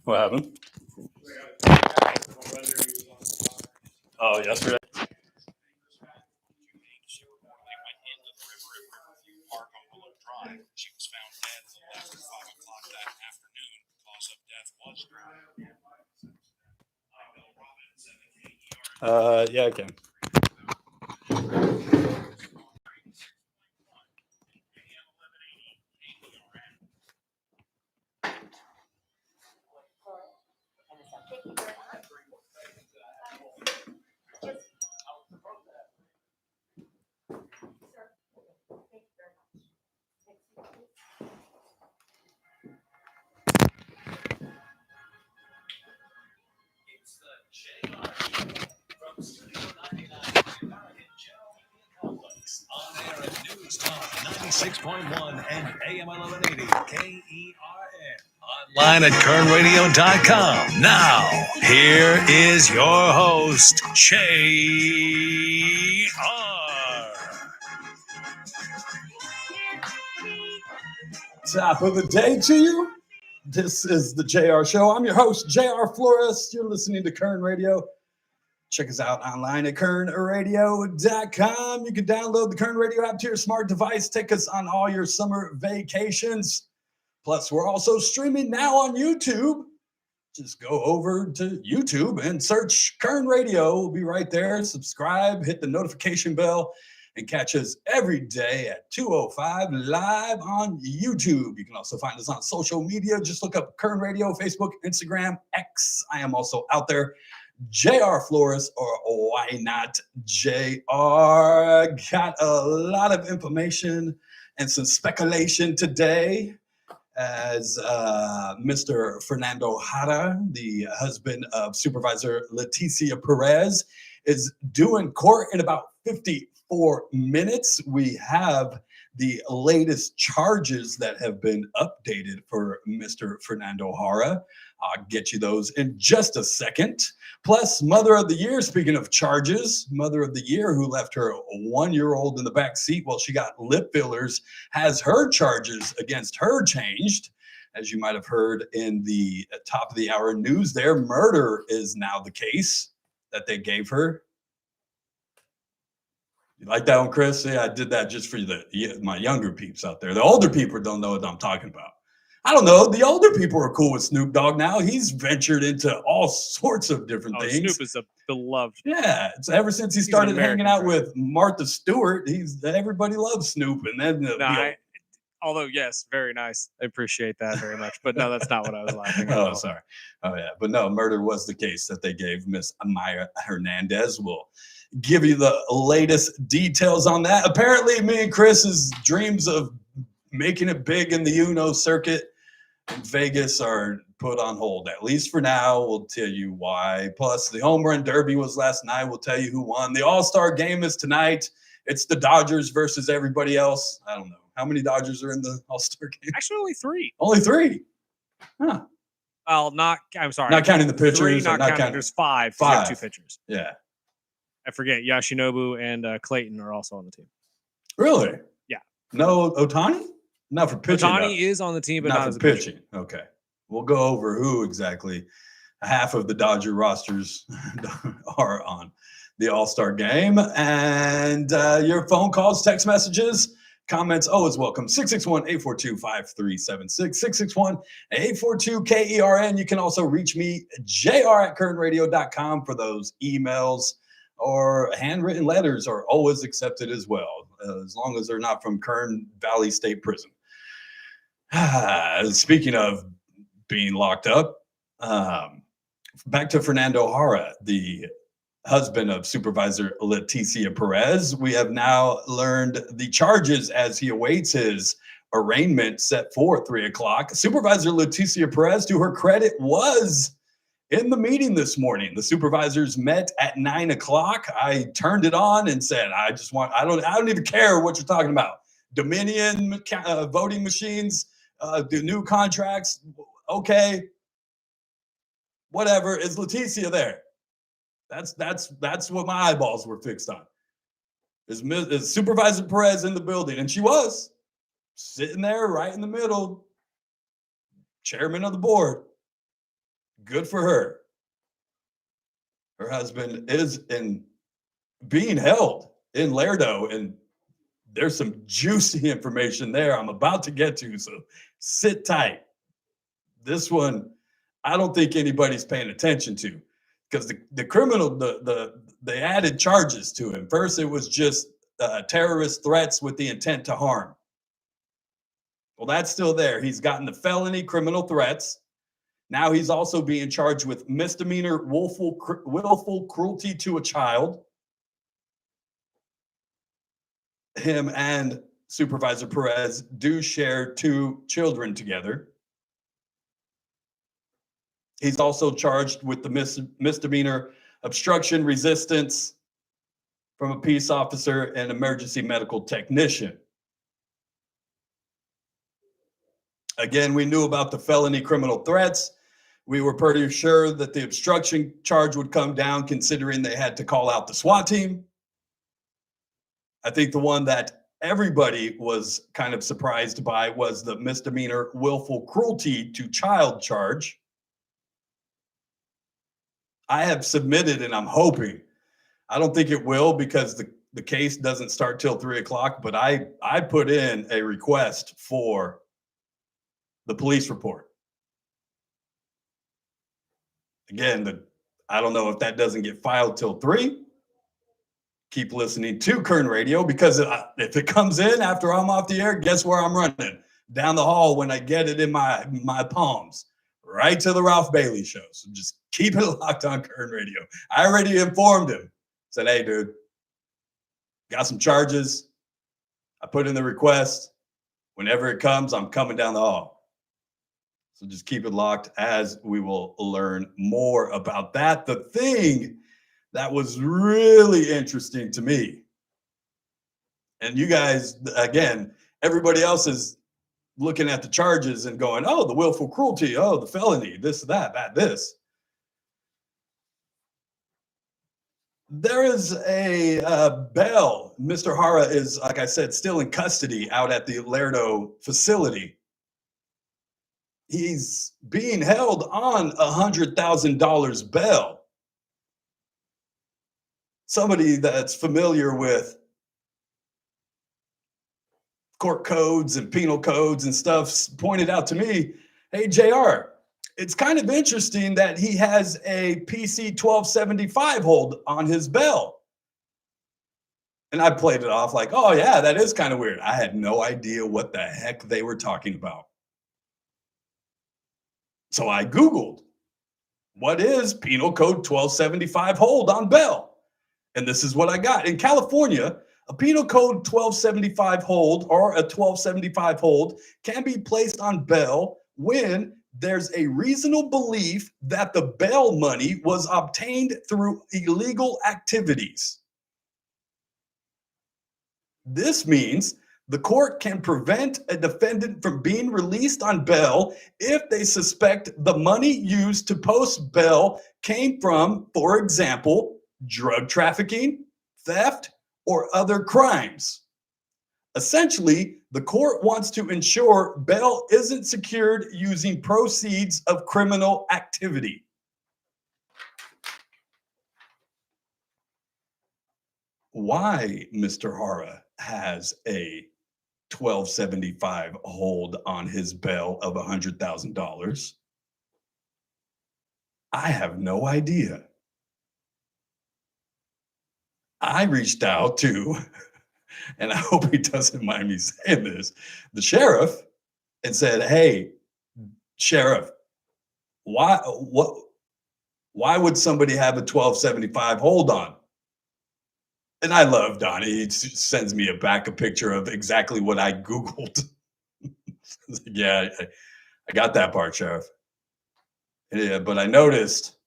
What happened? Oh, yesterday. She was found dead after 5 o'clock that afternoon. Cause of death was drowned. Yeah, I can. On air at News Talk 96.1 and AM 1180 KERN. Online at kernradio.com. Now, here is your host, JR. Top of the day to you. This is the JR Show. I'm your host, JR Flores. You're listening to Kern Radio. Check us out online at kernradio.com. You can download the Kern Radio app to your smart device. Take us on all your summer vacations. Plus, we're also streaming now on YouTube. Just go over to YouTube and search Kern Radio. We'll be right there. Subscribe, hit the notification bell, and catch us every day at 2:05 live on YouTube. You can also find us on social media. Just look up Kern Radio, Facebook, Instagram, X. I am also out there. JR Flores, or why not JR? Got a lot of information and some speculation today as Mr. Fernando Jara, the husband of Supervisor Leticia Peres, is due in court in about 54 minutes. We have the latest charges that have been updated for Mr. Fernando Jara. I'll get you those in just a second. Plus, Mother of the Year, speaking of charges, Mother of the Year, who left her 1-year-old in the back seat while she got lip fillers, has her charges against her changed. As you might have heard in the top of the hour news there, murder is now the case that they gave her. You like that one, Chris? Yeah, I did that just for my younger peeps out there. The older people don't know what I'm talking about. I don't know. The older people are cool with Snoop Dogg now. He's ventured into all sorts of different things. Snoop is a beloved. Yeah, it's ever since he started hanging out with Martha Stewart, everybody loves Snoop. And then although yes, very nice. I appreciate that very much. But no, that's not what I was laughing at. Oh, sorry. Oh yeah, but no, murder was the case that they gave Miss Maya Hernandez. We'll give you the latest details on that. Apparently, me and Chris's dreams of making it big in the Uno circuit in Vegas are put on hold, at least for now. We'll tell you why. Plus, the home run derby was last night. We'll tell you who won. The All-Star game is tonight. It's the Dodgers versus everybody else. I don't know. How many Dodgers are in the All-Star game? Actually, only 3. Only 3? Huh. Well, I'm sorry. Not counting the pitchers. 3, not counting. There's 5. 5. 2 pitchers. Yeah. I forget. Yoshinobu and Clayton are also on the team. Really? Yeah. No Ohtani? Not for pitching. Ohtani is on the team, but not for pitching. Okay. We'll go over who exactly half of the Dodger rosters are on the All-Star game. And your phone calls, text messages, comments, always welcome. 661-842-5376. 661-842-KERN. You can also reach me, jr@kernradio.com, for those emails, or handwritten letters are always accepted as well, as long as they're not from Kern Valley State Prison. Speaking of being locked up, back to Fernando Jara, the husband of Supervisor Leticia Peres. We have now learned the charges as he awaits his arraignment set for 3 o'clock. Supervisor Leticia Peres, to her credit, was in the meeting this morning. The supervisors met at 9 o'clock. I turned it on and said, I don't even care what you're talking about. Dominion voting machines, the new contracts. Okay. Whatever. Is Leticia there? That's what my eyeballs were fixed on. Is Supervisor Peres in the building? And she was sitting there right in the middle, chairman of the board. Good for her. Her husband is being held in Lerdo, and there's some juicy information there I'm about to get to, so sit tight. This one, I don't think anybody's paying attention to, because the criminal, they added charges to him. First, it was just terrorist threats with the intent to harm. Well, that's still there. He's gotten the felony criminal threats. Now he's also being charged with misdemeanor willful cruelty to a child. Him and Supervisor Perez do share 2 children together. He's also charged with the misdemeanor obstruction resistance from a peace officer and emergency medical technician. Again, we knew about the felony criminal threats. We were pretty sure that the obstruction charge would come down, considering they had to call out the SWAT team. I think the one that everybody was kind of surprised by was the misdemeanor willful cruelty to child charge. I have submitted, and I'm hoping, I don't think it will because the case doesn't start till 3:00, but I put in a request for the police report. Again, I don't know if that doesn't get filed till 3. Keep listening to Kern Radio, because if it comes in after I'm off the air, guess where I'm running? Down the hall when I get it in my palms, right to the Ralph Bailey show. So just keep it locked on Kern Radio. I already informed him. Said, hey, dude, got some charges. I put in the request. Whenever it comes, I'm coming down the hall. So just keep it locked as we will learn more about that. The thing that was really interesting to me, and you guys, again, everybody else is looking at the charges and going, oh, the willful cruelty, oh, the felony, this, that, this. There is a bail. Mr. Jara is, like I said, still in custody out at the Lerdo facility. He's being held on $100,000 bail. Somebody that's familiar with court codes and penal codes and stuff pointed out to me, hey, JR, it's kind of interesting that he has a PC 1275 hold on his bail. And I played it off like, oh, yeah, that is kind of weird. I had no idea what the heck they were talking about. So I Googled, what is Penal Code 1275 hold on bail? And this is what I got. In California, a Penal Code 1275 hold or a 1275 hold can be placed on bail when there's a reasonable belief that the bail money was obtained through illegal activities. This means the court can prevent a defendant from being released on bail if they suspect the money used to post bail came from, for example, drug trafficking, theft, or other crimes. Essentially, the court wants to ensure bail isn't secured using proceeds of criminal activity. Why Mr. Jara has a 1275 hold on his bail of $100,000, I have no idea. I reached out to, and I hope he doesn't mind me saying this, the sheriff, and said, hey, sheriff, why would somebody have a 1275 hold on? And I love Donnie. He sends me a picture of exactly what I Googled. Yeah, I got that part, Sheriff. Yeah, but I noticed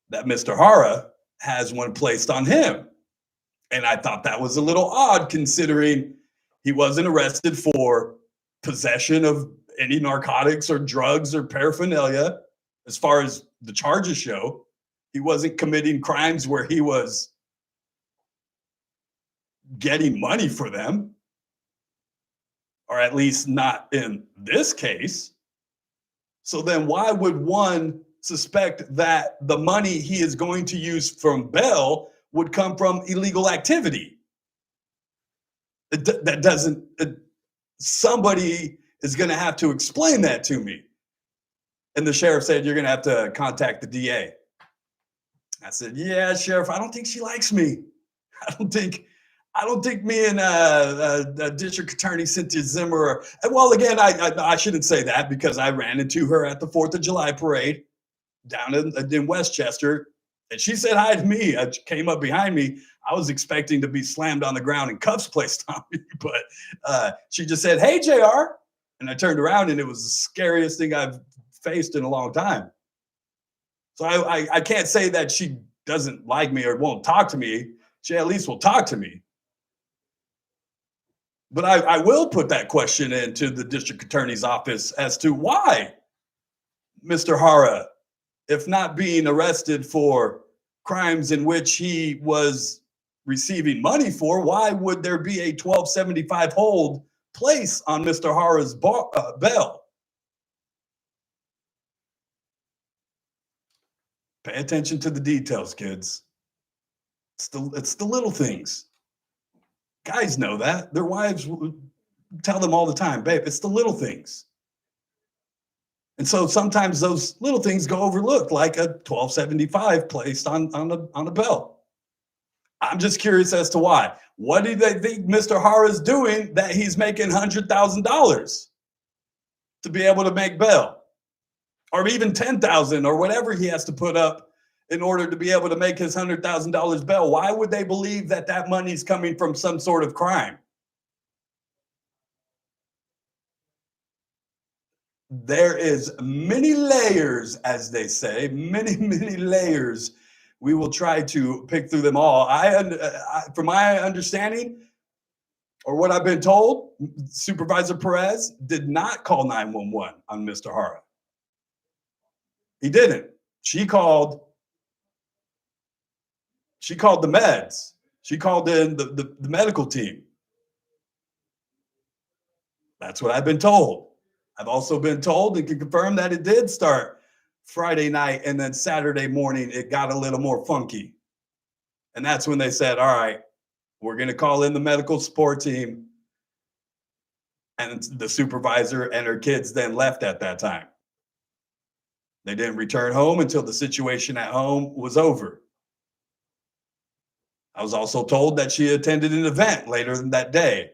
that Mr. Jara has one placed on him. And I thought that was a little odd, considering he wasn't arrested for possession of any narcotics or drugs or paraphernalia. As far as the charges show, he wasn't committing crimes where he was getting money for them, or at least not in this case. So then why would one suspect that the money he is going to use from bail would come from illegal activity. That doesn't, somebody is going to have to explain that to me. And the sheriff said, you're going to have to contact the DA. I said, yeah, Sheriff, I don't think she likes me. I don't think me and District Attorney Cynthia Zimmer are, well, again, I shouldn't say that because I ran into her at the 4th of July parade down in Westchester, and she said hi to me. Came up behind me. I was expecting to be slammed on the ground and cuffs placed on me, but she just said, hey, JR. And I turned around, and it was the scariest thing I've faced in a long time. So I can't say that she doesn't like me or won't talk to me. She at least will talk to me. But I will put that question into the district attorney's office as to why Mr. Jara, if not being arrested for crimes in which he was receiving money for, why would there be a 1275 hold place on Mr. Jara's bail? Pay attention to the details, kids. It's the little things. Guys know that. Their wives tell them all the time, babe, it's the little things. And so sometimes those little things go overlooked, like a 1275 placed on a bill. I'm just curious as to why. What do they think Mr. Jara is doing that he's making $100,000 to be able to make bail? Or even $10,000 or whatever he has to put up in order to be able to make his $100,000 bail. Why would they believe that that money is coming from some sort of crime? There is many layers, as they say, many layers. We will try to pick through them all. From my understanding, or what I've been told, Supervisor Perez did not call 911 on Mr. Jara. He didn't. She called the meds. She called in the medical team. That's what I've been told. I've also been told and can confirm that it did start Friday night, and then Saturday morning it got a little more funky. And that's when they said, all right, we're going to call in the medical support team. And the supervisor and her kids then left at that time. They didn't return home until the situation at home was over. I was also told that she attended an event later that day.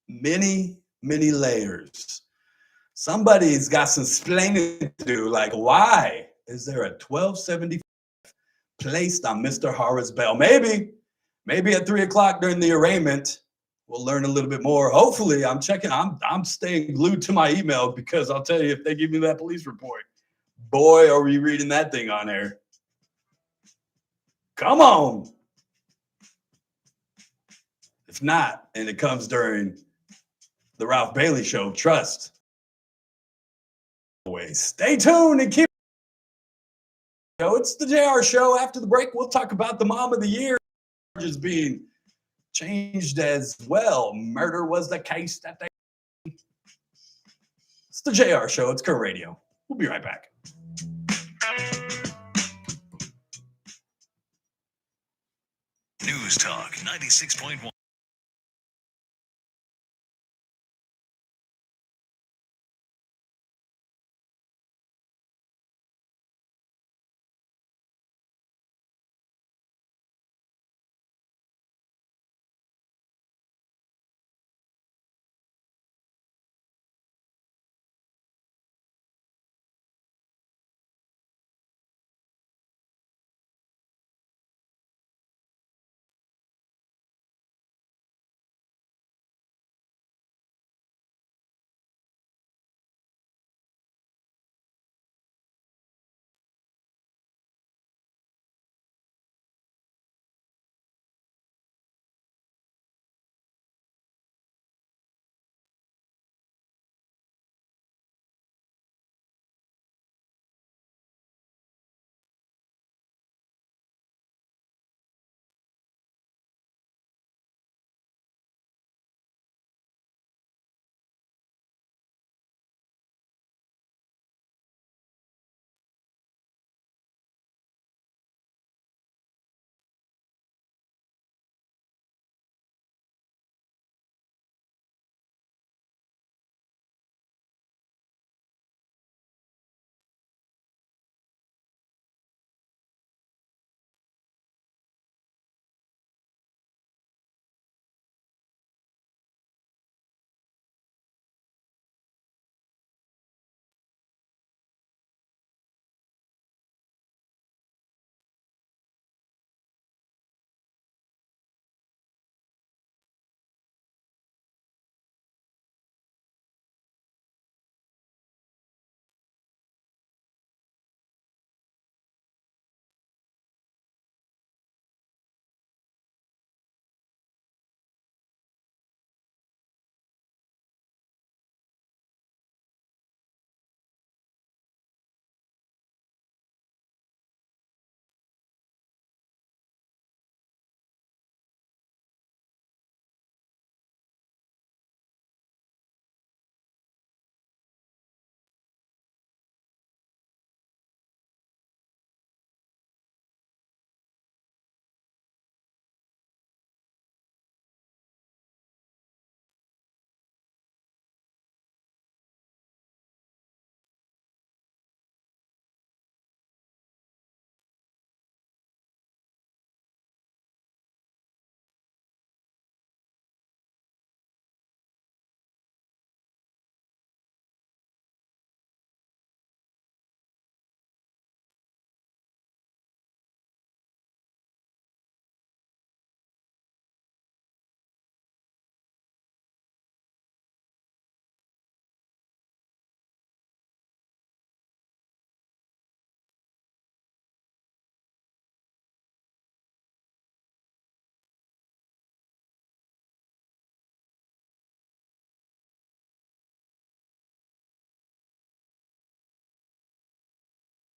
Many layers. Somebody's got some explaining to do, like, why is there a 1275 placed on Mr. Jara's bail? Maybe at 3 o'clock during the arraignment, we'll learn a little bit more. Hopefully, I'm staying glued to my email, because I'll tell you, if they give me that police report, boy, are we reading that thing on air. Come on. If not, and it comes during the Ralph Bailey Show, trust. Stay tuned and keep. It's the JR Show. After the break, we'll talk about the Mom of the Year just being changed as well. Murder was the case that they. It's the JR Show. It's Kern Radio. We'll be right back. News Talk 96.1.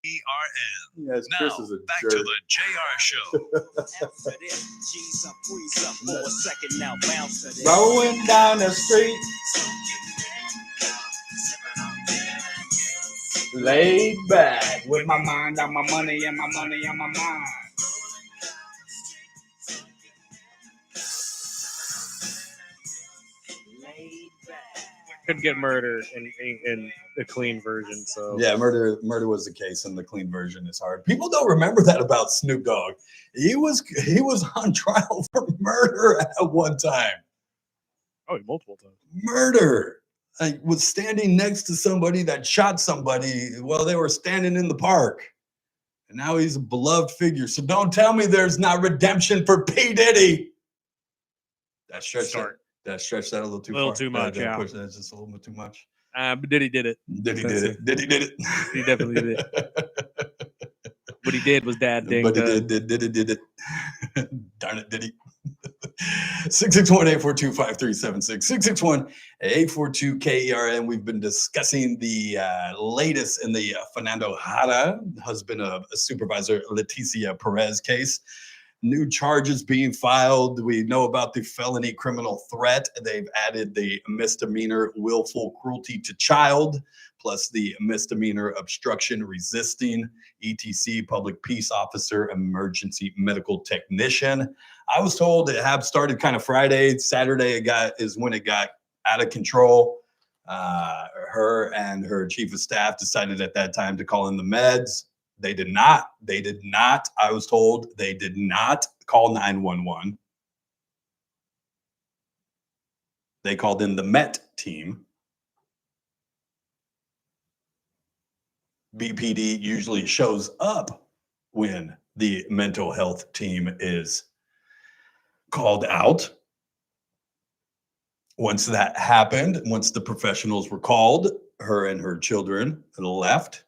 KERN. Yes, Now, Chris is a back jerk. to the JR Show. Rolling down the street, laid back with my mind on my money and my money on my mind. Could get murder in the clean version. So Yeah, murder was the case, and the clean version is hard. People don't remember that about Snoop Dogg. He was on trial for murder at one time. oh, multiple times. Murder. I was standing next to somebody that shot somebody while they were standing in the park. And now he's a beloved figure. So don't tell me there's not redemption for P. Diddy. That stretched that a little too far. A little too much, yeah. That's just a little bit too much. But Diddy did it. Did he did it? He definitely did it. What he did was dad thing. But he did it. Darn it, did he? 661-842-5376. 661-842-KERN. We've been discussing the latest in the Fernando Jara, husband of Supervisor Leticia Peres case. New charges being filed. We know about the felony criminal threat. They've added the misdemeanor willful cruelty to child, plus the misdemeanor obstruction resisting, etc. public peace officer, emergency medical technician. I was told it had started kind of Friday. Saturday is when it got out of control. Her and her chief of staff decided at that time to call in the meds. They did not. I was told they did not call 911. They called in the MET team. BPD usually shows up when the mental health team is called out. Once that happened, once the professionals were called, her and her children left.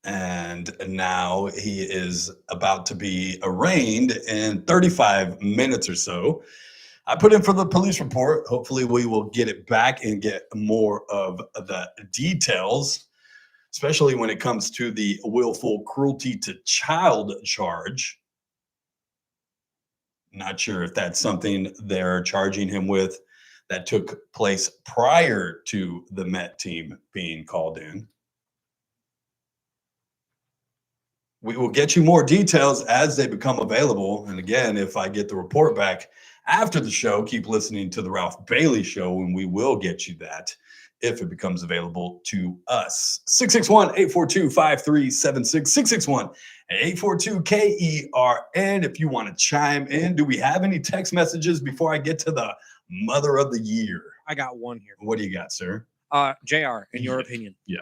And now he is about to be arraigned in 35 minutes or so. I put in for the police report. Hopefully we will get it back and get more of the details, especially when it comes to the willful cruelty to child charge. Not sure if that's something they're charging him with that took place prior to the MET team being called in. We will get you more details as they become available. And again, if I get the report back after the show, keep listening to the Ralph Bailey Show, and we will get you that if it becomes available to us. 661-842-5376. 661-842-KERN. If you want to chime in, do we have any text messages before I get to the mother of the year? I got one here. What do you got, sir? JR, in your opinion. Yeah.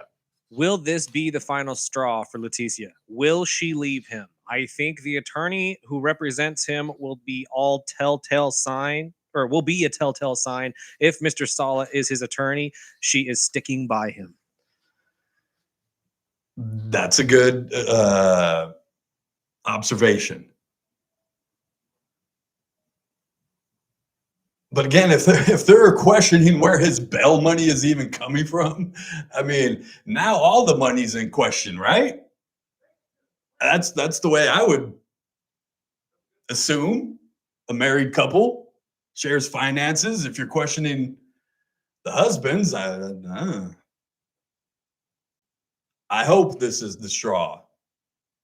Will this be the final straw for Leticia? Will she leave him? I think the attorney who represents him will be a telltale sign. If Mr. Sala is his attorney, she is sticking by him. That's a good observation. But again, if they're questioning where his bail money is even coming from, I mean, now all the money's in question, right? That's the way I would assume. A married couple shares finances. If you're questioning the husbands, I hope this is the straw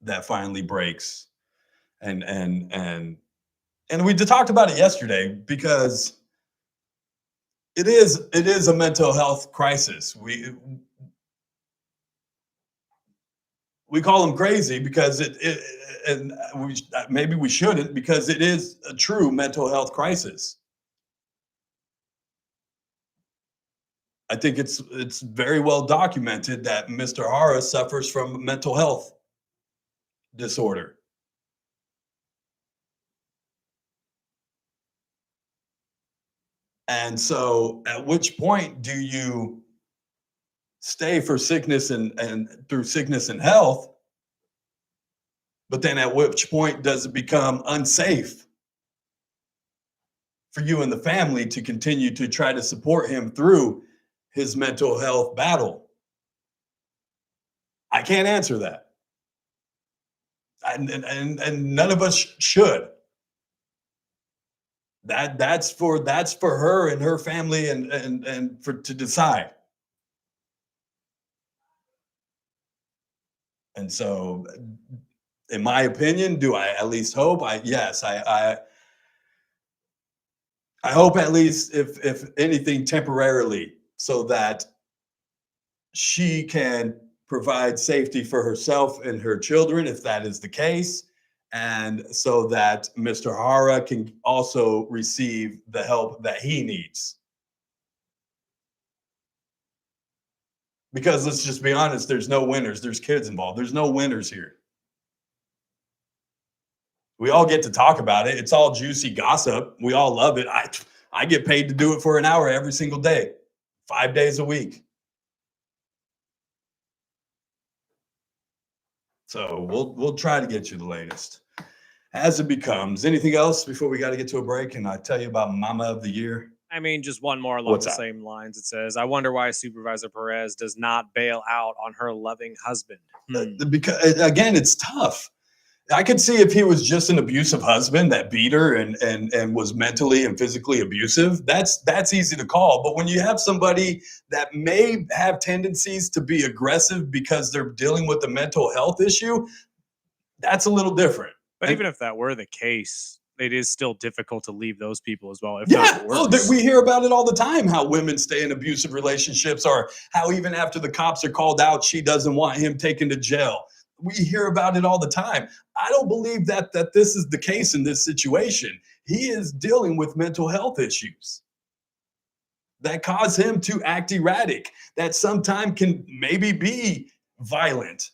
that finally breaks. And we talked about it yesterday because it is a mental health crisis. We call them crazy because maybe we shouldn't, because it is a true mental health crisis. I think it's very well documented that Mr. Jara suffers from mental health disorder. And so at which point do you stay for sickness and through sickness and health? But then at which point does it become unsafe for you and the family to continue to try to support him through his mental health battle? I can't answer that. And none of us should. That's for her and her family and for to decide. And so, in my opinion, do I at least hope? I hope at least if anything temporarily, so that she can provide safety for herself and her children, if that is the case, and so that Mr. Hara can also receive the help that he needs. Because let's just be honest, there's no winners. There's kids involved. There's no winners here. We all get to talk about it. It's all juicy gossip. We all love it. I get paid to do it for an hour every single day, 5 days a week. So we'll try to get you the latest as it becomes. Anything else before we got to get to a break? And I tell you about Mama of the Year. I mean, just one more along What's the that? same lines. It says, I wonder why Supervisor Perez does not bail out on her loving husband. Because again, it's tough. I could see if he was just an abusive husband that beat her and was mentally and physically abusive. That's easy to call. But when you have somebody that may have tendencies to be aggressive because they're dealing with a mental health issue, that's a little different. But And- even if that were the case, it is still difficult to leave those people as well. If Yeah, not worse. we hear about it all the time, how women stay in abusive relationships, or how even after the cops are called out, she doesn't want him taken to jail. We hear about it all the time. I don't believe that this is the case in this situation. He is dealing with mental health issues that cause him to act erratic, that sometimes can maybe be violent.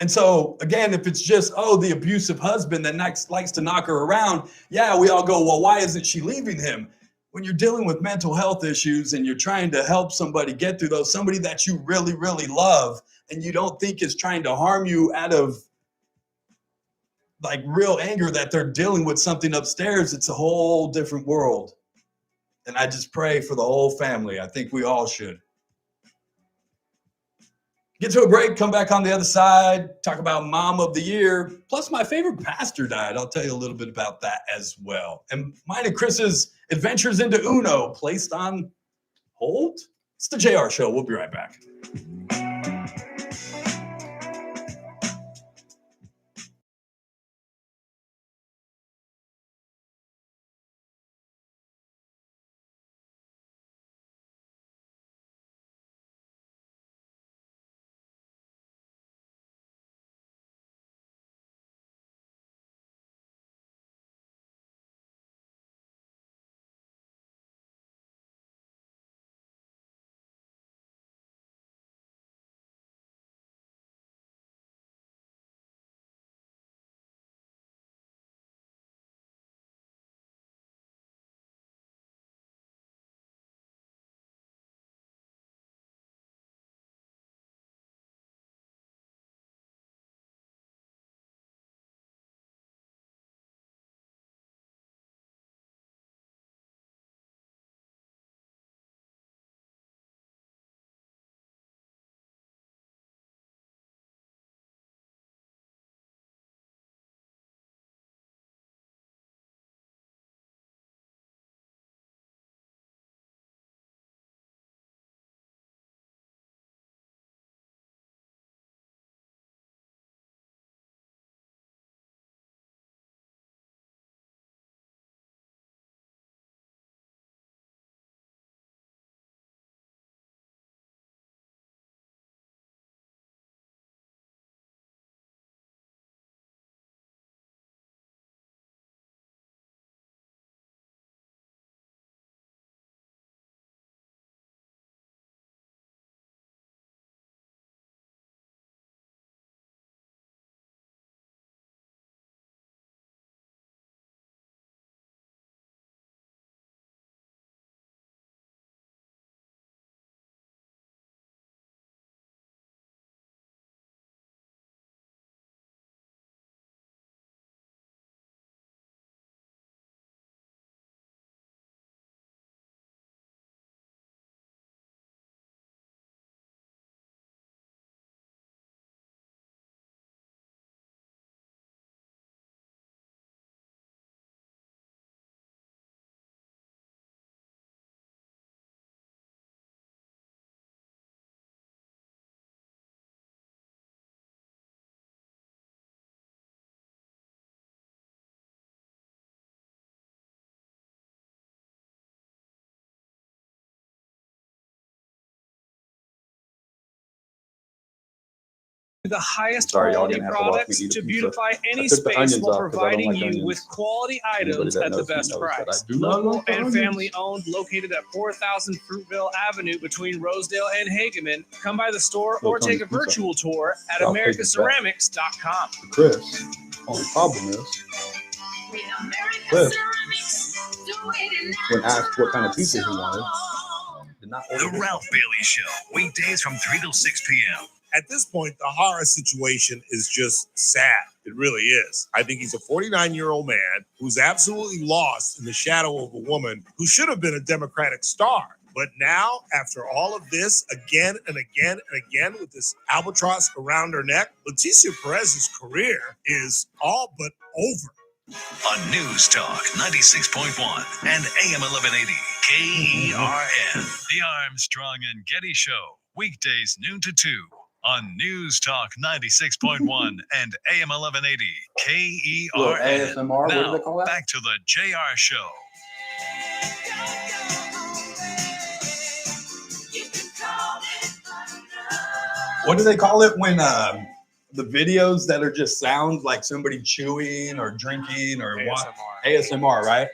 And so, again, if it's just, the abusive husband that likes to knock her around, yeah, we all go, well, why isn't she leaving him? When you're dealing with mental health issues and you're trying to help somebody get through those, somebody that you really, really love and you don't think is trying to harm you out of like real anger that they're dealing with something upstairs, it's a whole different world. And I just pray for the whole family. I think we all should. Get to a break, come back on the other side, talk about Mom of the Year. Plus, my favorite pastor died. I'll tell you a little bit about that as well. And mine and Chris's adventures into Uno placed on hold. It's the JR Show. We'll be right back. the highest Sorry, y'all quality gonna have to watch me products eat a to pizza. beautify any I took the space onions while off 'cause I don't providing like you onions. with quality Anybody items that at the knows me best knows that I price. do not Local like the and onions. family owned, located at 4000 Fruitville Avenue between Rosedale and Hageman. Come by the store or take a virtual tour at americaceramics.com. Chris, only problem is, Chris, when asked what kind of pizza he wanted, did not order The this. Ralph Bailey Show, weekdays from 3 till 6 p.m. At this point, the Jara situation is just sad. It really is. I think he's a 49-year-old man who's absolutely lost in the shadow of a woman who should have been a Democratic star. But now, after all of this, again and again and again, with this albatross around her neck, Leticia Perez's career is all but over. On News Talk 96.1 and AM 1180 KERN. The Armstrong and Getty Show, weekdays noon to 2 on News Talk 96.1 and AM 1180 Little KERN. ASMR, what do Now, they call that? back to the JR Show. What do they call it when the videos that are just sound like somebody chewing or drinking or ASMR, right?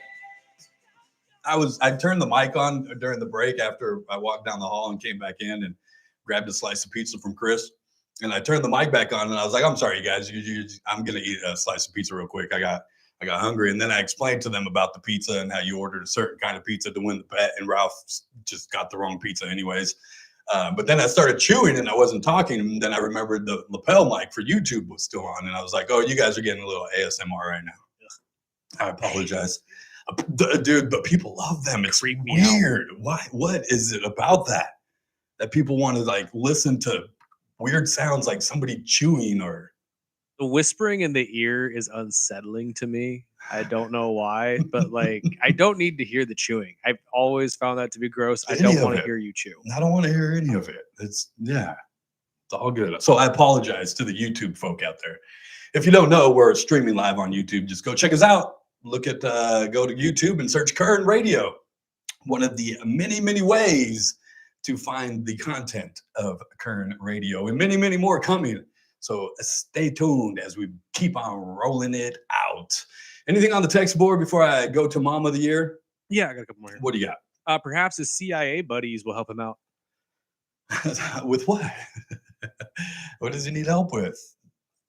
I turned the mic on during the break after I walked down the hall and came back in and grabbed a slice of pizza from Chris. And I turned the mic back on and I was like, I'm sorry, you guys, I'm gonna eat a slice of pizza real quick. I got hungry. And then I explained to them about the pizza and how you ordered a certain kind of pizza to win the bet. And Ralph just got the wrong pizza anyways. But then I started chewing and I wasn't talking. And then I remembered the lapel mic for YouTube was still on. And I was like, oh, you guys are getting a little ASMR right now. I apologize. Dude, but people love them. It's weird. Why? What is it about that people want to like listen to weird sounds like somebody chewing or The whispering in the ear is unsettling to me. I don't know why, but like I don't need to hear the chewing. I've always found that to be gross. I don't want to hear you chew. I don't want to hear any of it. It's all good. So I apologize to the YouTube folk out there. If you don't know, we're streaming live on YouTube. Just go check us out. Look at go to YouTube and search Kern Radio. One of the many, many ways to find the content of Kern Radio and many, many more coming. So stay tuned as we keep on rolling it out. Anything on the text board before I go to Mom of the Year? Yeah, I got a couple more here. What do you got? Perhaps his CIA buddies will help him out. With what? What does he need help with?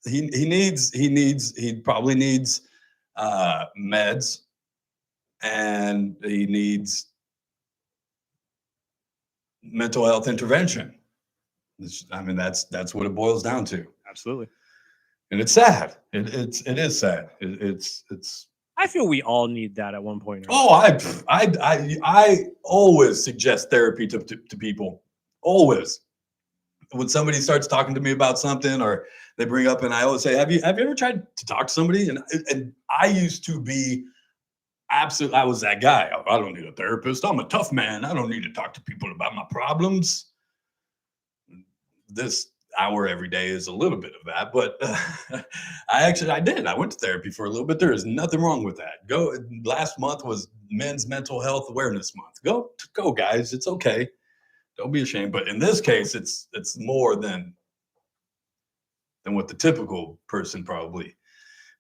He probably needs meds, and he needs mental health intervention. I mean, that's what it boils down to. Absolutely. And it's sad. It is sad. It's. I feel we all need that at one point. Oh, I always suggest therapy to people. Always. When somebody starts talking to me about something or they bring up, and I always say, have you ever tried to talk to somebody? And I used to be absolutely, I was that guy. I don't need a therapist. I'm a tough man. I don't need to talk to people about my problems. This hour every day is a little bit of that, but I did. I went to therapy for a little bit. There is nothing wrong with that. Last month was Men's Mental Health Awareness Month. Go guys. It's okay. Don't be ashamed. But in this case, it's more than what the typical person probably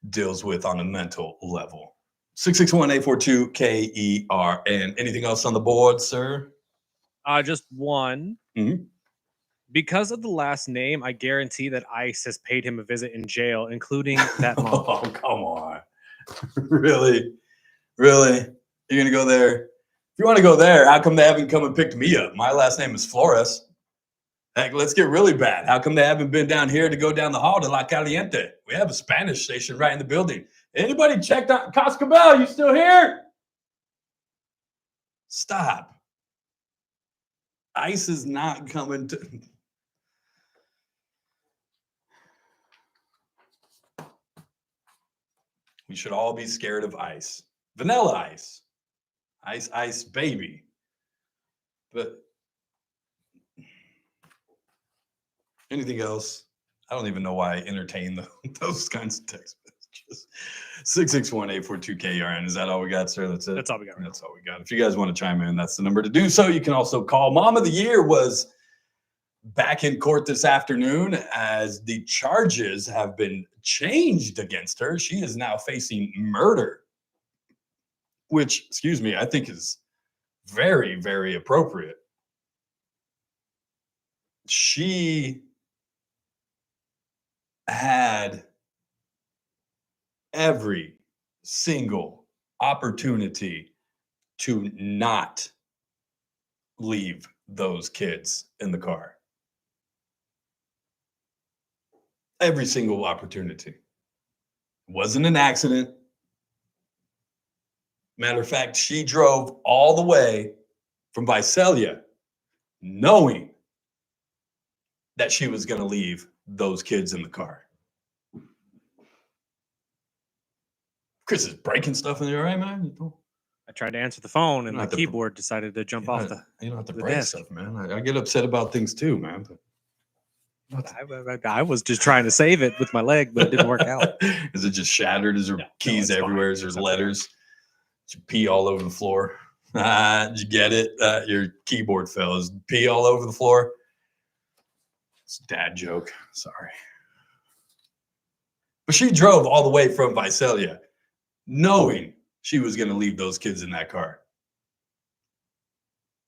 deals with on a mental level. 661-842-KERN. Anything else on the board, sir? Just one. Mm-hmm. Because of the last name, I guarantee that ICE has paid him a visit in jail, including that month. Oh, come on. Really? You're going to go there? If you want to go there, how come they haven't come and picked me up? My last name is Flores. Heck, let's get really bad. How come they haven't been down here to go down the hall to La Caliente? We have a Spanish station right in the building. Anybody checked on Cascabel? You still here? Stop. ICE is not coming to... We should all be scared of ice. Vanilla ice. Ice, baby. But anything else? I don't even know why I entertain those kinds of text messages. 661-842-KERN. Is that all we got, sir? That's it? That's all we got. That's all we got. If you guys want to chime in, that's the number to do so. You can also call. Mom of the Year was back in court this afternoon as the charges have been changed against her. She is now facing murder, which, excuse me, I think is very, very appropriate. She had every single opportunity to not leave those kids in the car. Every single opportunity. It wasn't an accident. Matter of fact, she drove all the way from Visalia knowing that she was going to leave those kids in the car. Chris is breaking stuff in there, right, man? I tried to answer the phone and You don't the have to- keyboard decided to jump off the. You don't have to the break desk. stuff, man. I get upset about things too, man. But I was just trying to save it with my leg, but it didn't work out. Is it just shattered? Is there keys it's fine. everywhere? Is there letters? Did you pee all over the floor? Did you get it? Your keyboard fell. Is pee all over the floor? It's a dad joke. Sorry. But she drove all the way from Visalia knowing she was going to leave those kids in that car.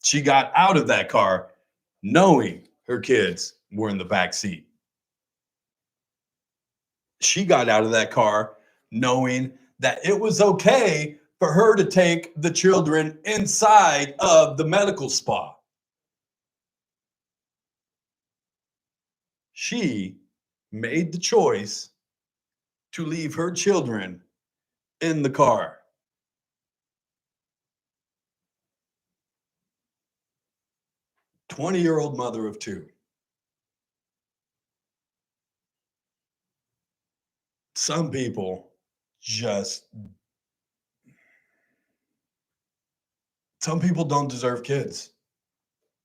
She got out of that car knowing her kids were in the back seat. She got out of that car knowing that it was okay for her to take the children inside of the medical spa. She made the choice to leave her children in the car. A 20-year-old mother of two. Some people don't deserve kids.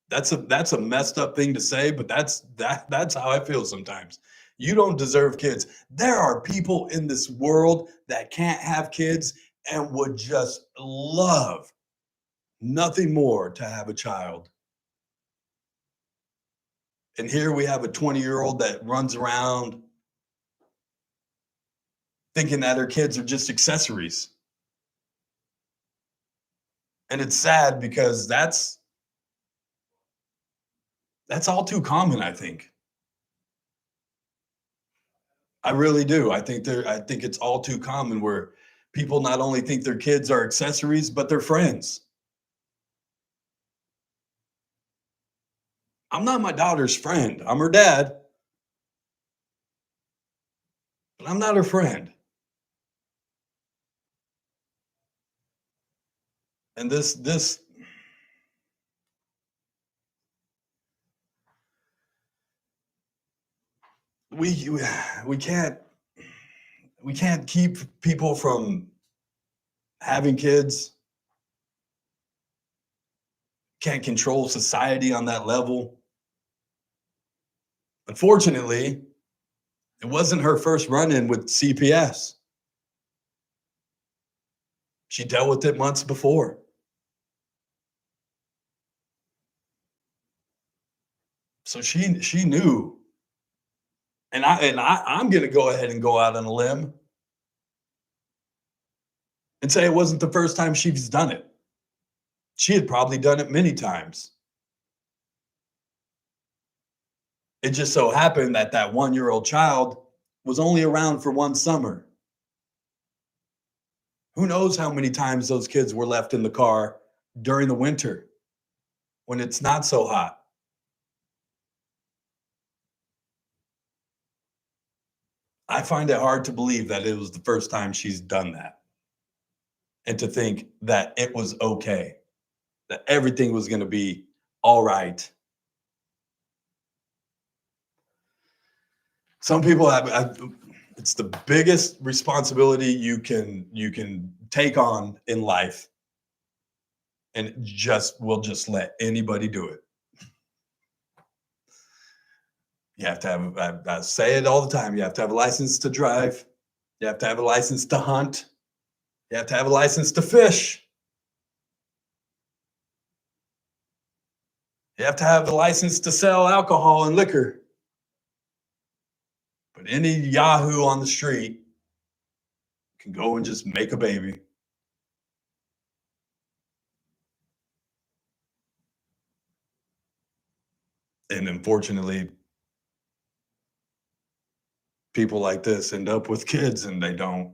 That's a messed up thing to say, but that's how I feel sometimes. You don't deserve kids. There are people in this world that can't have kids and would just love nothing more to have a child. And here we have a 20-year-old that runs around thinking that her kids are just accessories. And it's sad because that's all too common, I think. I really do. I think it's all too common where people not only think their kids are accessories, but they're friends. I'm not my daughter's friend. I'm her dad. But I'm not her friend. And this we can't keep people from having kids. Can't control society on that level. Unfortunately, it wasn't her first run-in with CPS. She dealt with it months before. So she knew. And I'm going to go ahead and go out on a limb and say it wasn't the first time she's done it. She had probably done it many times. It just so happened that 1-year-old child was only around for one summer. Who knows how many times those kids were left in the car during the winter when it's not so hot. I find it hard to believe that it was the first time she's done that. And to think that it was okay, that everything was going to be all right. Some people have, it's the biggest responsibility you can take on in life. And we'll just let anybody do it. You have to have, I say it all the time, you have to have a license to drive. You have to have a license to hunt. You have to have a license to fish. You have to have the license to sell alcohol and liquor. But any Yahoo on the street can go and just make a baby. And unfortunately, people like this end up with kids and they don't.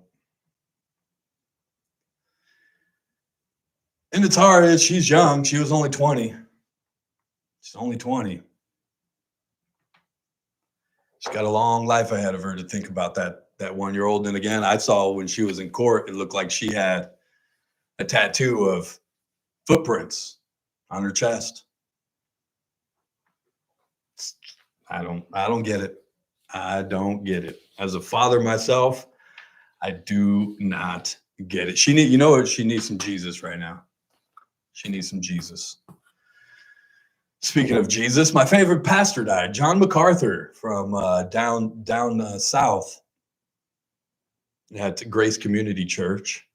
And it's hard. She's young. She was only 20. She's only 20. She's got a long life ahead of her to think about that 1-year-old. And again, I saw when she was in court, it looked like she had a tattoo of footprints on her chest. I don't get it. I don't get it. As a father myself, I do not get it. She needs some Jesus right now. She needs some Jesus. Speaking of Jesus, my favorite pastor died, John MacArthur from down south at Grace Community Church.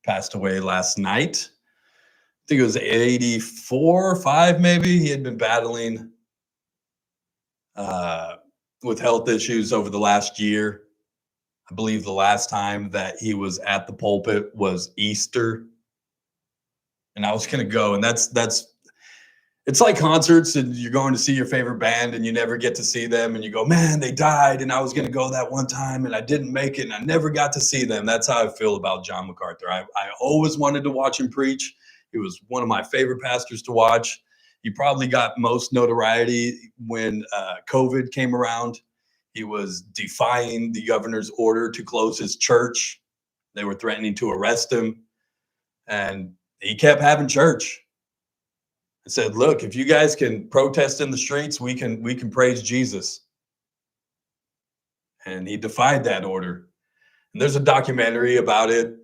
Passed away last night. I think it was 84, 5 maybe. He had been battling with health issues over the last year. I believe the last time that he was at the pulpit was Easter. And I was going to go, and that's it's like concerts and you're going to see your favorite band and you never get to see them and you go, man, they died and I was going to go that one time and I didn't make it and I never got to see them. That's how I feel about John MacArthur. I always wanted to watch him preach. He was one of my favorite pastors to watch. He probably got most notoriety when COVID came around. He was defying the governor's order to close his church. They were threatening to arrest him and he kept having church. I said, look, if you guys can protest in the streets, we can praise Jesus. And he defied that order. And there's a documentary about it,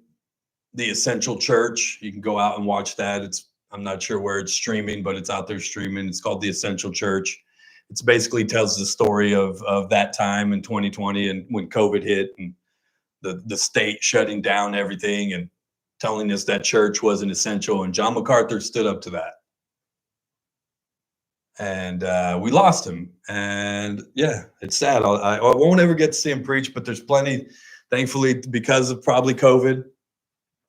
The Essential Church. You can go out and watch that. I'm not sure where it's streaming, but it's out there streaming. It's called The Essential Church. It basically tells the story of that time in 2020 and when COVID hit and the state shutting down everything and telling us that church wasn't essential. And John MacArthur stood up to that. And we lost him. And yeah, it's sad. I won't ever get to see him preach, but there's plenty, thankfully, because of probably COVID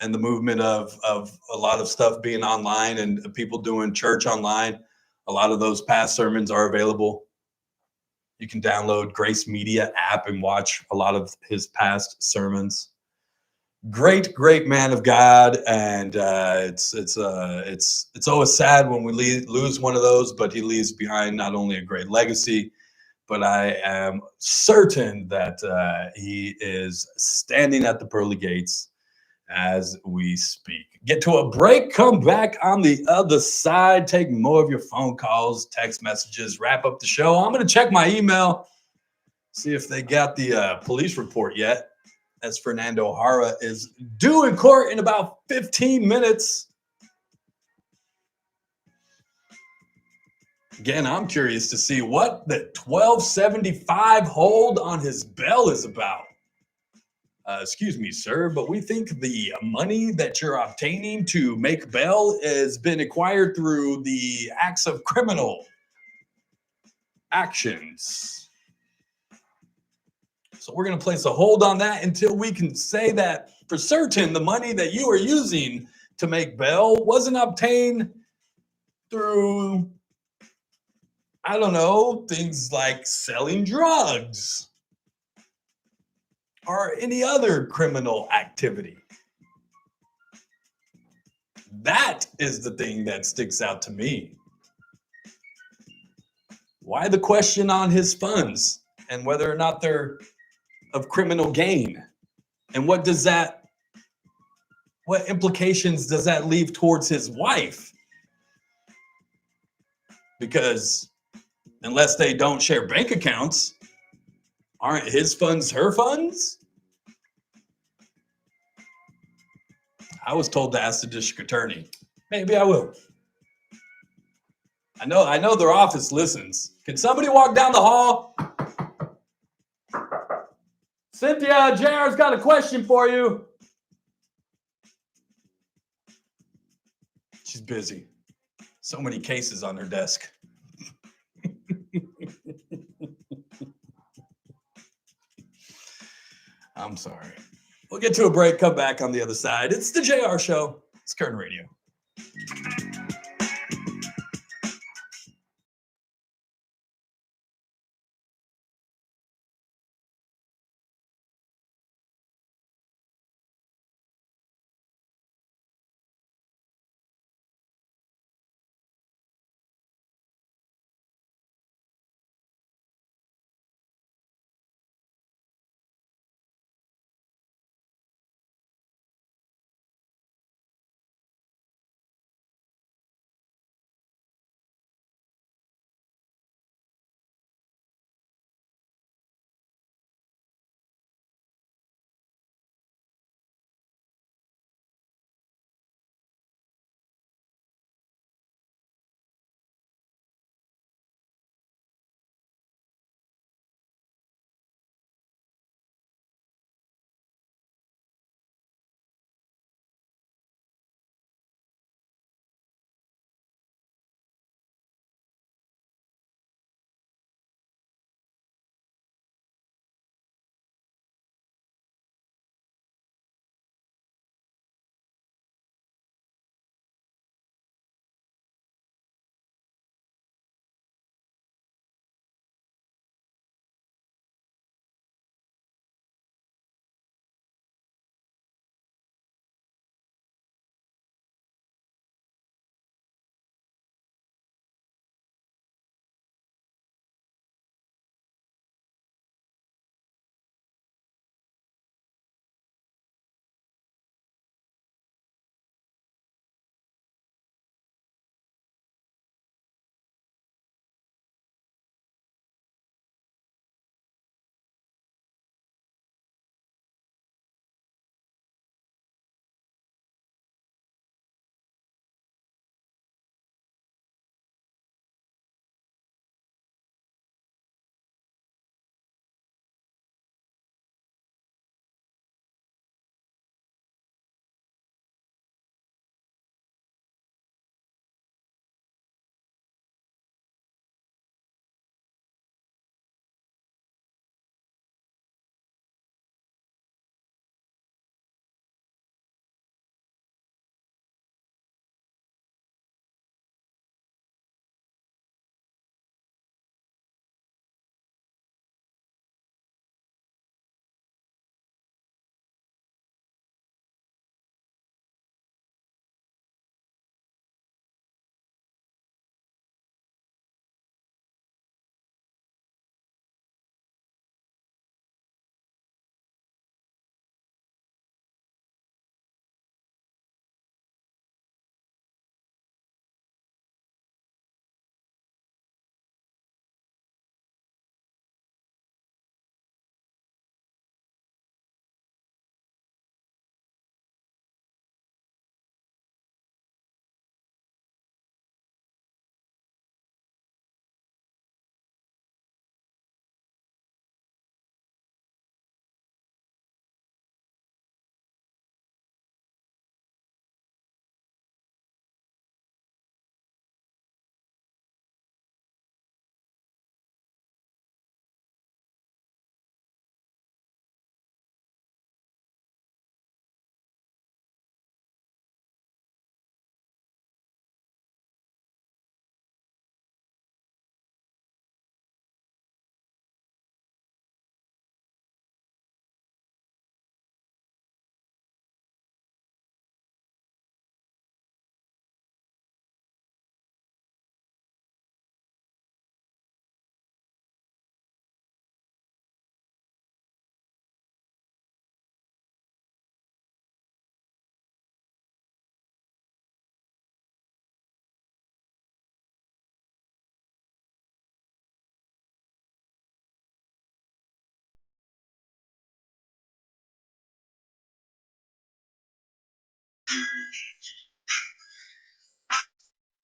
and the movement of a lot of stuff being online and people doing church online. A lot of those past sermons are available. You can download Grace Media app and watch a lot of his past sermons. Great man of God, and it's always sad when we lose one of those, but he leaves behind not only a great legacy, but I am certain that he is standing at the pearly gates as we speak. Get to a break, come back on the other side, take more of your phone calls, text messages, wrap up the show. I'm going to check my email, see if they got the police report yet, as Fernando Jara is due in court in about 15 minutes. Again, I'm curious to see what the 1275 hold on his bail is about. Excuse me, sir, but we think the money that you're obtaining to make bail has been acquired through the acts of criminal actions. So we're going to place a hold on that until we can say that for certain the money that you are using to make bail wasn't obtained through, I don't know, things like selling drugs or any other criminal activity. That is the thing that sticks out to me. Why the question on his funds and whether or not they're of criminal gain? And what implications does that leave towards his wife? Because unless they don't share bank accounts, aren't his funds her funds? I was told to ask the district attorney. Maybe I will. I know their office listens. Can somebody walk down the hall? Cynthia, JR's got a question for you. She's busy. So many cases on her desk. I'm sorry. We'll get to a break, come back on the other side. It's the JR Show. It's Kern Radio.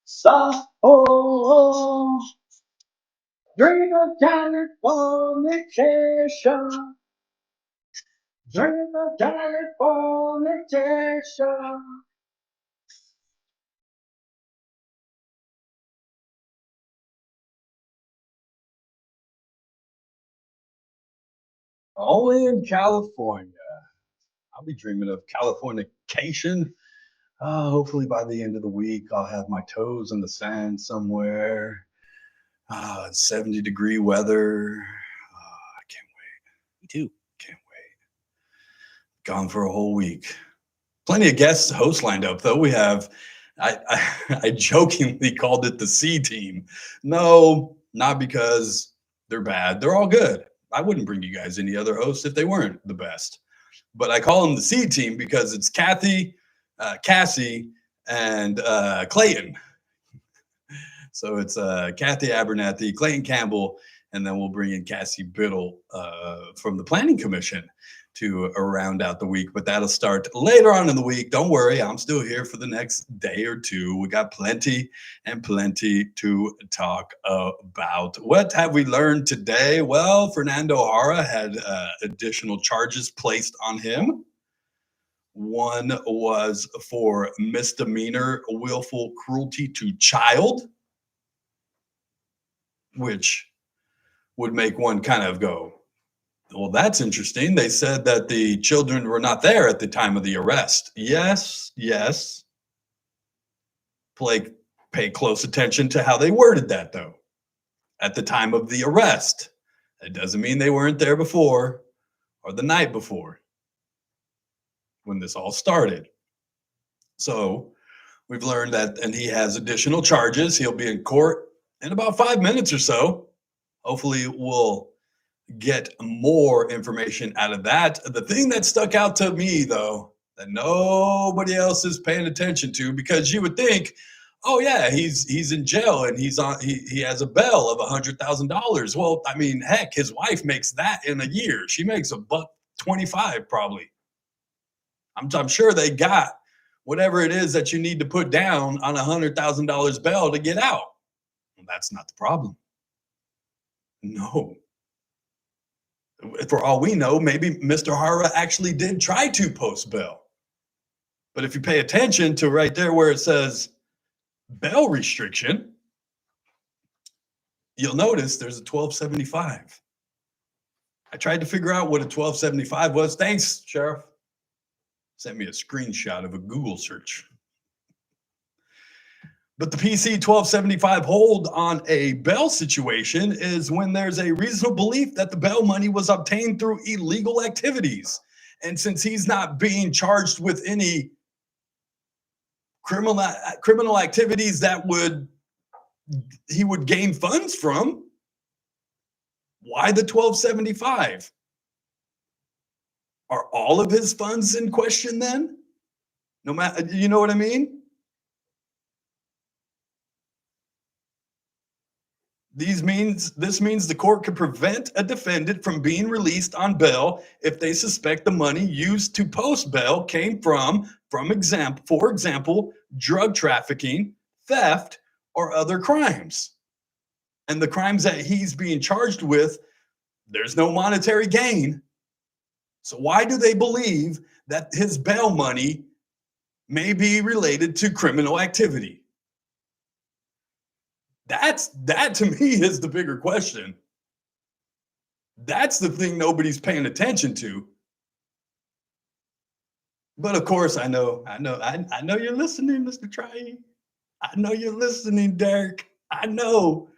So, oh, dream of Californication, dream of Californication. Only in California. I'll be dreaming of Californication. Hopefully by the end of the week, I'll have my toes in the sand somewhere. 70-degree weather. I can't wait. Me too. Can't wait. Gone for a whole week. Plenty of guest hosts lined up, though. We have, I jokingly called it the C team. No, not because they're bad. They're all good. I wouldn't bring you guys any other hosts if they weren't the best. But I call them the C team because it's Kathy, Cassie, and Clayton. So it's Kathy Abernathy, Clayton Campbell, and then we'll bring in Cassie Biddle from the Planning Commission to round out the week. But that'll start later on in the week. Don't worry, I'm still here for the next day or two. We got plenty and plenty to talk about. What have we learned today? Well, Fernando Jara had additional charges placed on him. One was for misdemeanor willful cruelty to child, which would make one kind of go, well, that's interesting. They said that the children were not there at the time of the arrest. Yes. Pay close attention to how they worded that, though. At the time of the arrest. It doesn't mean they weren't there before or the night before when this all started. So we've learned that, and he has additional charges. He'll be in court in about 5 minutes or so. Hopefully we'll get more information out of that. The thing that stuck out to me, though, that nobody else is paying attention to, because you would think, oh yeah, he's in jail and he has a bail of $100,000. Well, I mean, heck, his wife makes that in a year. She makes $125 probably. I'm sure they got whatever it is that you need to put down on $100,000 bail to get out. Well, that's not the problem. No. For all we know, maybe Mr. Jara actually did try to post bail. But if you pay attention to right there where it says bail restriction, you'll notice there's a 1275. I tried to figure out what a 1275 was. Thanks, Sheriff. Sent me a screenshot of a Google search. But the PC 1275 hold on a bail situation is when there's a reasonable belief that the bail money was obtained through illegal activities. And since he's not being charged with any criminal activities that he would gain funds from, why the 1275? Are all of his funds in question then? No matter, you know what I mean? This means the court can prevent a defendant from being released on bail if they suspect the money used to post bail came for example, drug trafficking, theft, or other crimes. And the crimes that he's being charged with, there's no monetary gain. So why do they believe that his bail money may be related to criminal activity? That to me is the bigger question. That's the thing nobody's paying attention to. But of course, I know you're listening, Mr. Try. I know you're listening, Derek. I know.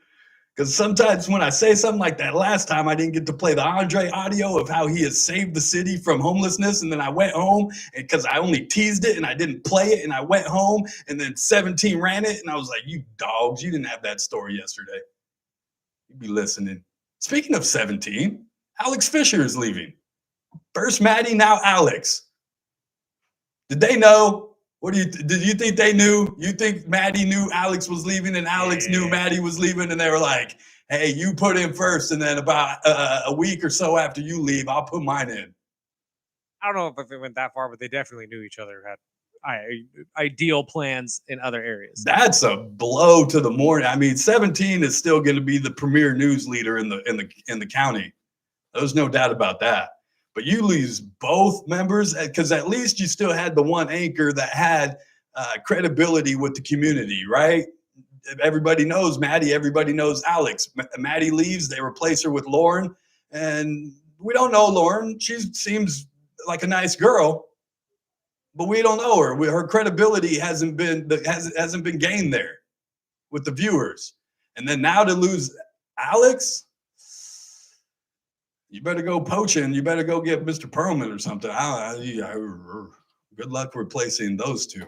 Because sometimes when I say something like that last time, I didn't get to play the Andre audio of how he has saved the city from homelessness. And then I went home because I only teased it and I didn't play it. And I went home and then 17 ran it. And I was like, you dogs, you didn't have that story yesterday. You'd be listening. Speaking of 17, Alex Fisher is leaving. First Maddie, now Alex. Did they know? Did you think they knew? You think Maddie knew Alex was leaving and Alex knew Maddie was leaving and they were like, hey, you put in first and then about a week or so after you leave, I'll put mine in. I don't know if it went that far, but they definitely knew each other, had ideal plans in other areas. That's a blow to the morning. I mean, 17 is still going to be the premier news leader in the county. There's no doubt about that. But you lose both members because at least you still had the one anchor that had credibility with the community, right? Everybody knows Maddie. Everybody knows Alex. Maddie leaves. They replace her with Lauren. And we don't know Lauren. She seems like a nice girl, but we don't know her. Her credibility hasn't been gained there with the viewers. And then now to lose Alex, you better go poaching. You better go get Mr. Perlman or something. Good luck replacing those two.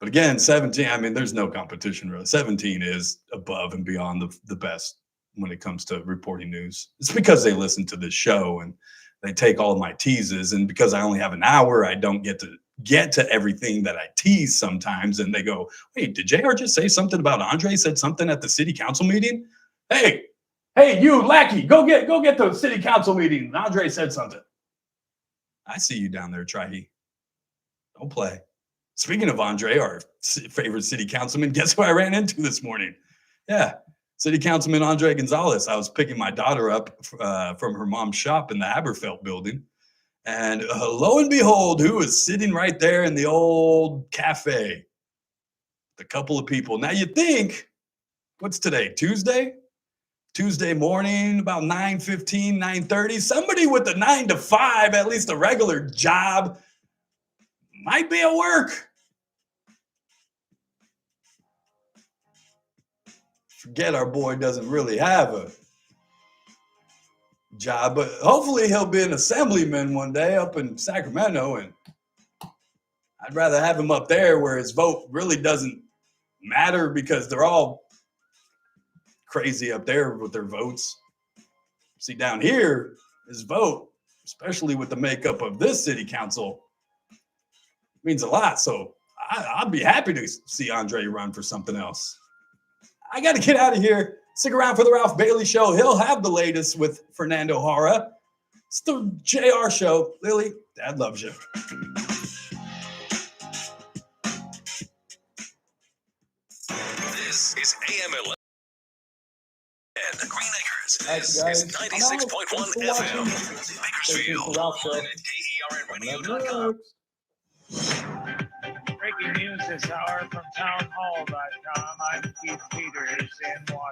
But again, 17, I mean, there's no competition really. 17 is above and beyond the best when it comes to reporting news. It's because they listen to this show and they take all of my teases. And because I only have an hour, I don't get to everything that I tease sometimes. And they go, wait, did JR just say something about Andre said something at the city council meeting? Hey, you lackey, go get the city council meeting. Andre said something. I see you down there, Trahi. Don't play. Speaking of Andre, our favorite city councilman, guess who I ran into this morning? Yeah, City Councilman Andre Gonzalez. I was picking my daughter up from her mom's shop in the Haberfeld building. And lo and behold, who was sitting right there in the old cafe? A couple of people. Now you think, what's today, Tuesday? Tuesday morning, about 9:15, 9:30. Somebody with a 9 to 5, at least a regular job, might be at work. Forget our boy doesn't really have a job, but hopefully he'll be an assemblyman one day up in Sacramento, and I'd rather have him up there where his vote really doesn't matter because they're all crazy up there with their votes. See, down here, his vote, especially with the makeup of this city council, means a lot. So I'd be happy to see Andre run for something else. I got to get out of here. Stick around for the Ralph Bailey Show. He'll have the latest with Fernando Jara. It's the JR Show. Lily, Dad loves you. This is AM 11. And Green Acres. Thanks, This guys. is 96.1 FM. Bakersfield. Online at KERNradio.com. Breaking news this hour from townhall.com. I'm Keith Peters in Washington.